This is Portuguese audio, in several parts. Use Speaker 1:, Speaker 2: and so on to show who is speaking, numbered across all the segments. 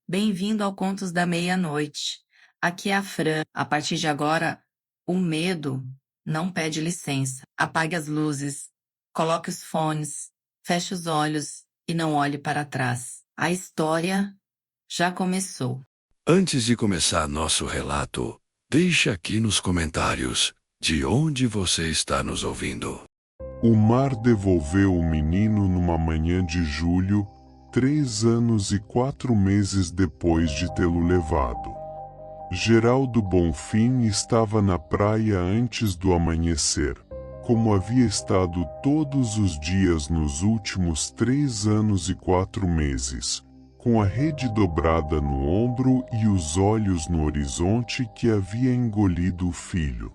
Speaker 1: Bem-vindo ao Contos da Meia-Noite. Aqui é a Fran. A partir de agora, o medo não pede licença. Apague as luzes, coloque os fones, feche os olhos e não olhe para trás. A história já começou.
Speaker 2: Antes de começar nosso relato, deixe aqui nos comentários de onde você está nos ouvindo.
Speaker 3: O mar devolveu o menino numa manhã de julho, 3 anos e 4 meses depois de tê-lo levado. Geraldo Bonfim estava na praia antes do amanhecer, como havia estado todos os dias nos últimos 3 anos e 4 meses, com a rede dobrada no ombro e os olhos no horizonte que havia engolido o filho.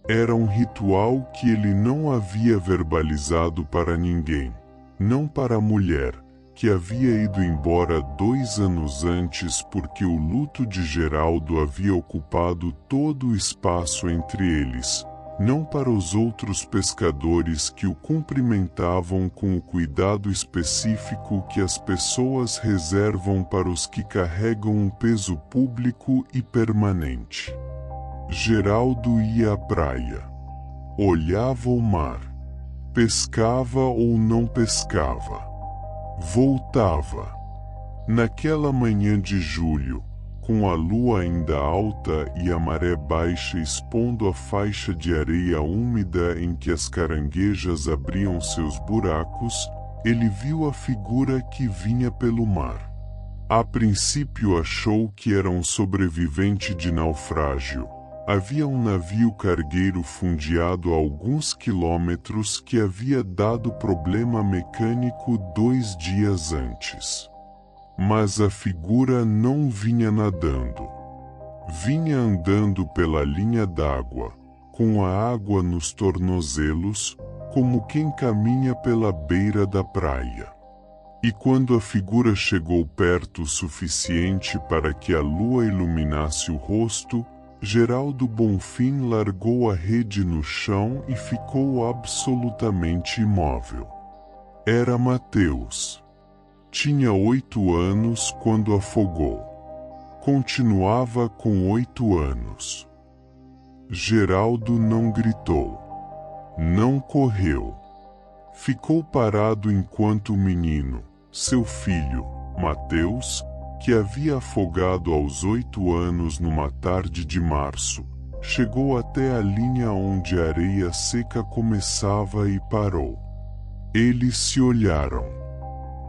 Speaker 3: Era um ritual que ele não havia verbalizado para ninguém, não para a mulher, que havia ido embora 2 anos antes porque o luto de Geraldo havia ocupado todo o espaço entre eles, não para os outros pescadores que o cumprimentavam com o cuidado específico que as pessoas reservam para os que carregam um peso público e permanente. Geraldo ia à praia, olhava o mar, pescava ou não pescava, voltava. Naquela manhã de julho, com a lua ainda alta e a maré baixa expondo a faixa de areia úmida em que as caranguejas abriam seus buracos, ele viu a figura que vinha pelo mar. A princípio achou que era um sobrevivente de naufrágio. Havia um navio cargueiro fundeado a alguns quilômetros que havia dado problema mecânico 2 dias antes. Mas a figura não vinha nadando. Vinha andando pela linha d'água, com a água nos tornozelos, como quem caminha pela beira da praia. E quando a figura chegou perto o suficiente para que a lua iluminasse o rosto, Geraldo Bonfim largou a rede no chão e ficou absolutamente imóvel. Era Mateus. Tinha 8 anos quando afogou. Continuava com 8 anos. Geraldo não gritou. Não correu. Ficou parado enquanto o menino, seu filho, Mateus, que havia afogado aos 8 anos numa tarde de março, chegou até a linha onde a areia seca começava e parou. Eles se olharam.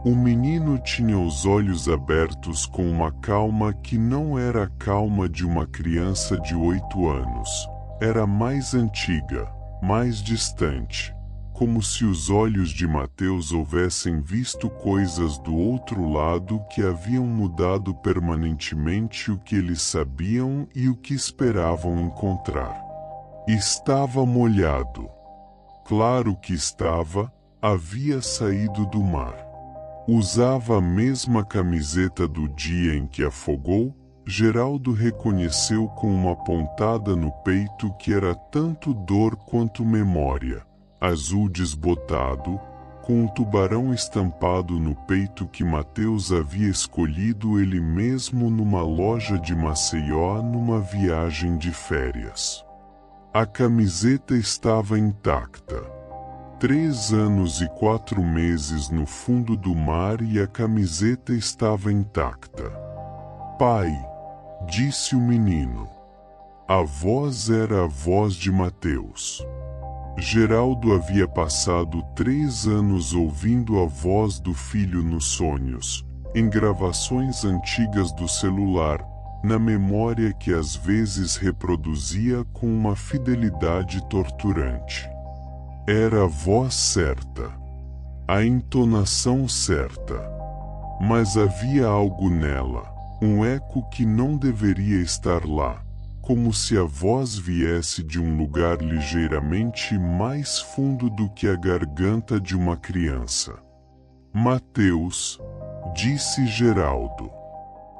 Speaker 3: O menino tinha os olhos abertos com uma calma que não era a calma de uma criança de 8 anos. Era mais antiga, mais distante, como se os olhos de Mateus houvessem visto coisas do outro lado que haviam mudado permanentemente o que eles sabiam e o que esperavam encontrar. Estava molhado. Claro que estava, havia saído do mar. Usava a mesma camiseta do dia em que afogou. Geraldo reconheceu com uma pontada no peito que era tanto dor quanto memória. Azul desbotado, com um tubarão estampado no peito que Mateus havia escolhido ele mesmo numa loja de Maceió numa viagem de férias. A camiseta estava intacta. 3 anos e 4 meses no fundo do mar e a camiseta estava intacta. Pai, disse o menino. A voz era a voz de Mateus. Geraldo havia passado 3 anos ouvindo a voz do filho nos sonhos, em gravações antigas do celular, na memória que às vezes reproduzia com uma fidelidade torturante. Era a voz certa, a entonação certa, mas havia algo nela, um eco que não deveria estar lá, como se a voz viesse de um lugar ligeiramente mais fundo do que a garganta de uma criança. Mateus, disse Geraldo.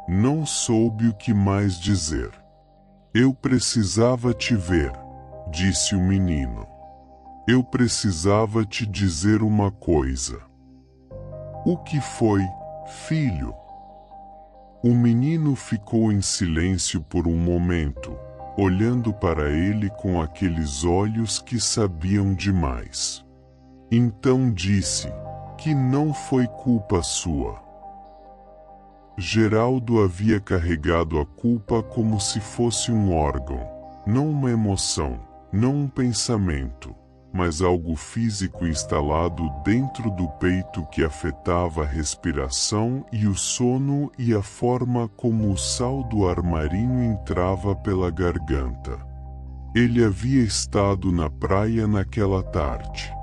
Speaker 3: Não soube o que mais dizer. Eu precisava te ver, disse o menino. Eu precisava te dizer uma coisa. O que foi, filho? O menino ficou em silêncio por um momento, olhando para ele com aqueles olhos que sabiam demais. Então disse que não foi culpa sua. Geraldo havia carregado a culpa como se fosse um órgão, não uma emoção, não um pensamento, mas algo físico instalado dentro do peito que afetava a respiração e o sono e a forma como o sal do ar marinho entrava pela garganta. Ele havia estado na praia naquela tarde.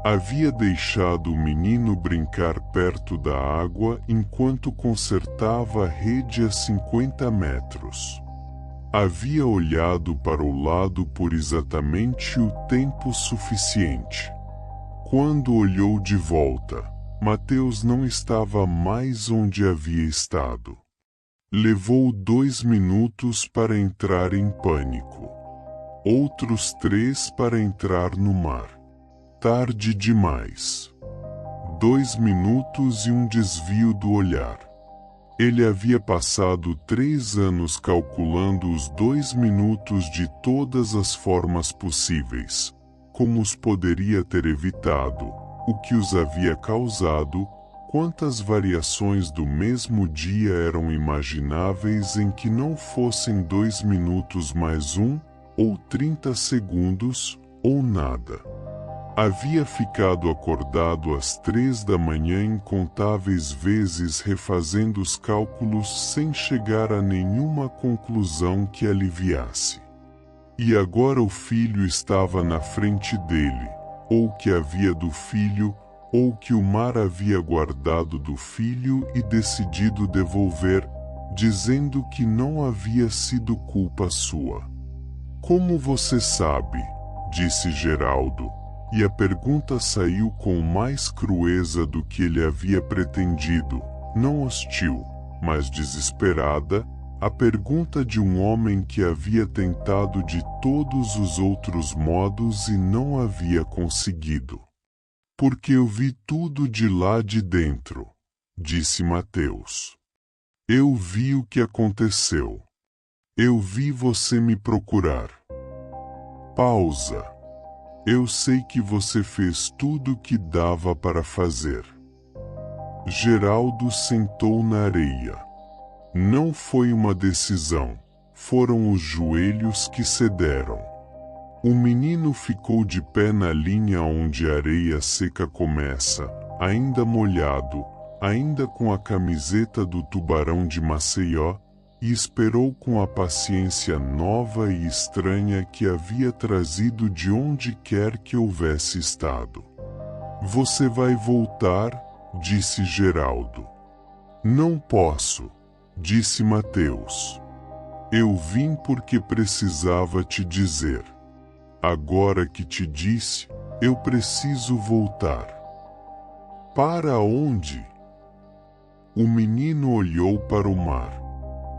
Speaker 3: Havia deixado o menino brincar perto da água enquanto consertava a rede a 50 metros. Havia olhado para o lado por exatamente o tempo suficiente. Quando olhou de volta, Mateus não estava mais onde havia estado. Levou 2 minutos para entrar em pânico. Outros 3 para entrar no mar. Tarde demais. 2 minutos e um desvio do olhar. Ele havia passado 3 anos calculando os 2 minutos de todas as formas possíveis, como os poderia ter evitado, o que os havia causado, quantas variações do mesmo dia eram imagináveis em que não fossem 2 minutos mais 1, ou 30 segundos, ou nada. Havia ficado acordado às 3 da manhã incontáveis vezes refazendo os cálculos sem chegar a nenhuma conclusão que aliviasse. E agora o filho estava na frente dele, ou que havia do filho, ou que o mar havia guardado do filho e decidido devolver, dizendo que não havia sido culpa sua. Como você sabe? Disse Geraldo. E a pergunta saiu com mais crueza do que ele havia pretendido, não hostil, mas desesperada, a pergunta de um homem que havia tentado de todos os outros modos e não havia conseguido. Porque eu vi tudo de lá de dentro, disse Mateus. Eu vi o que aconteceu. Eu vi você me procurar. Pausa. Eu sei que você fez tudo o que dava para fazer. Geraldo sentou na areia. Não foi uma decisão, foram os joelhos que cederam. O menino ficou de pé na linha onde a areia seca começa, ainda molhado, ainda com a camiseta do Tubarão de Maceió, e esperou com a paciência nova e estranha que havia trazido de onde quer que houvesse estado. Você vai voltar, disse Geraldo. Não posso, disse Mateus. Eu vim porque precisava te dizer. Agora que te disse, eu preciso voltar. Para onde? O menino olhou para o mar.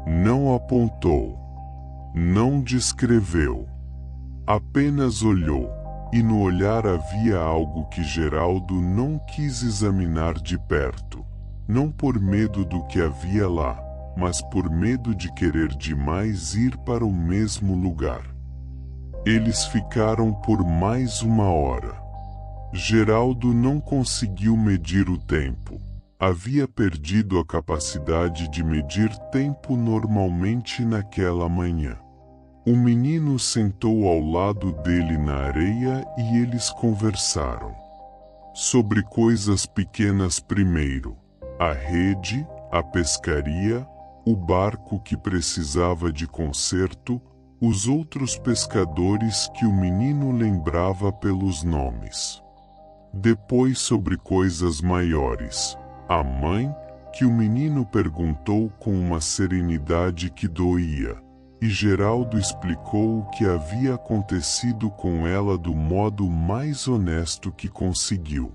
Speaker 3: Não apontou, não descreveu, apenas olhou, e no olhar havia algo que Geraldo não quis examinar de perto, não por medo do que havia lá, mas por medo de querer demais ir para o mesmo lugar. Eles ficaram por mais 1 hora. Geraldo não conseguiu medir o tempo. Havia perdido a capacidade de medir tempo normalmente naquela manhã. O menino sentou ao lado dele na areia e eles conversaram. Sobre coisas pequenas primeiro, a rede, a pescaria, o barco que precisava de conserto, os outros pescadores que o menino lembrava pelos nomes. Depois sobre coisas maiores. A mãe, que o menino perguntou com uma serenidade que doía, e Geraldo explicou o que havia acontecido com ela do modo mais honesto que conseguiu.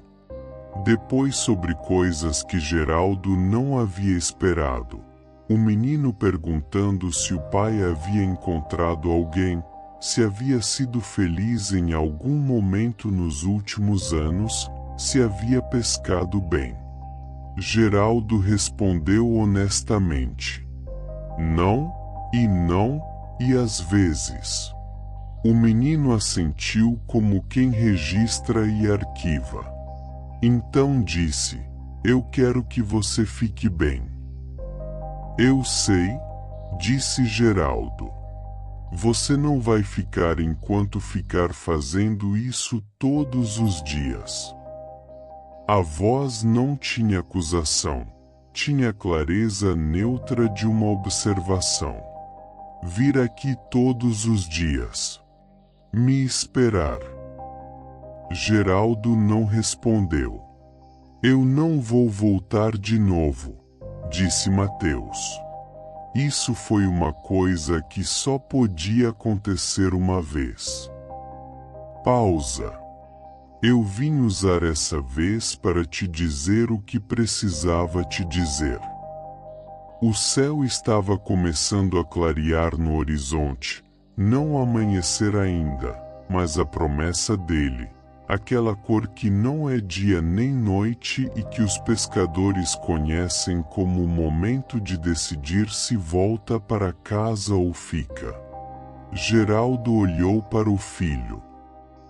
Speaker 3: Depois sobre coisas que Geraldo não havia esperado, o menino perguntando se o pai havia encontrado alguém, se havia sido feliz em algum momento nos últimos anos, se havia pescado bem. Geraldo respondeu honestamente. Não, e às vezes. O menino assentiu como quem registra e arquiva. Então disse: eu quero que você fique bem. Eu sei, disse Geraldo. Você não vai ficar enquanto ficar fazendo isso todos os dias. A voz não tinha acusação, tinha a clareza neutra de uma observação. Vir aqui todos os dias. Me esperar. Geraldo não respondeu. Eu não vou voltar de novo, disse Mateus. Isso foi uma coisa que só podia acontecer uma vez. Pausa. Eu vim usar essa vez para te dizer o que precisava te dizer. O céu estava começando a clarear no horizonte, não amanhecer ainda, mas a promessa dele, aquela cor que não é dia nem noite e que os pescadores conhecem como o momento de decidir se volta para casa ou fica. Geraldo olhou para o filho.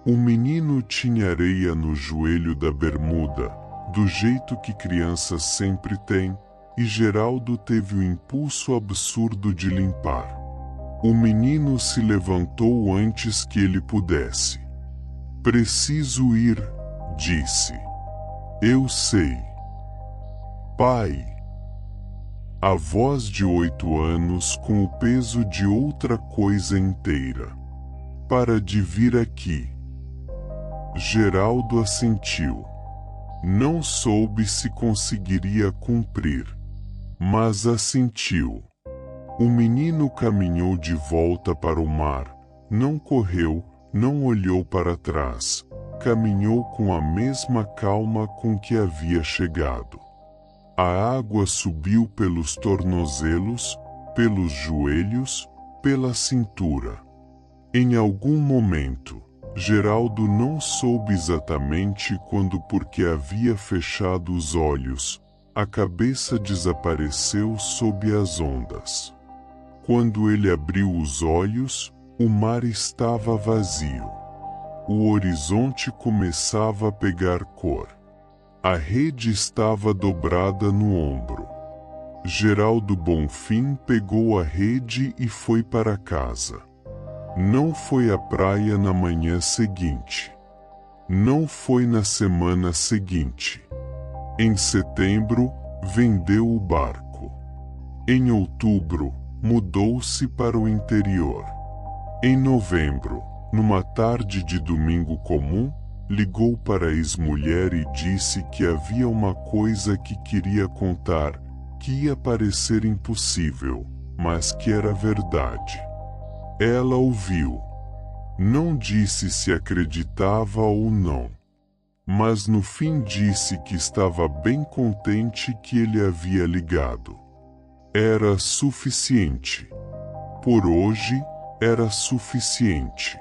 Speaker 3: O menino tinha areia no joelho da bermuda, do jeito que crianças sempre têm, e Geraldo teve o impulso absurdo de limpar. O menino se levantou antes que ele pudesse. Preciso ir, disse. Eu sei. Pai. A voz de 8 anos com o peso de outra coisa inteira. Para de vir aqui. Geraldo assentiu. Não soube se conseguiria cumprir, mas assentiu. O menino caminhou de volta para o mar, não correu, não olhou para trás, caminhou com a mesma calma com que havia chegado. A água subiu pelos tornozelos, pelos joelhos, pela cintura. Em algum momento, Geraldo não soube exatamente quando, porque havia fechado os olhos, a cabeça desapareceu sob as ondas. Quando ele abriu os olhos, o mar estava vazio. O horizonte começava a pegar cor. A rede estava dobrada no ombro. Geraldo Bonfim pegou a rede e foi para casa. Não foi à praia na manhã seguinte. Não foi na semana seguinte. Em setembro, vendeu o barco. Em outubro, mudou-se para o interior. Em novembro, numa tarde de domingo comum, ligou para a ex-mulher e disse que havia uma coisa que queria contar, que ia parecer impossível, mas que era verdade. Ela ouviu. Não disse se acreditava ou não, mas no fim disse que estava bem contente que ele havia ligado. Era suficiente. Por hoje, era suficiente.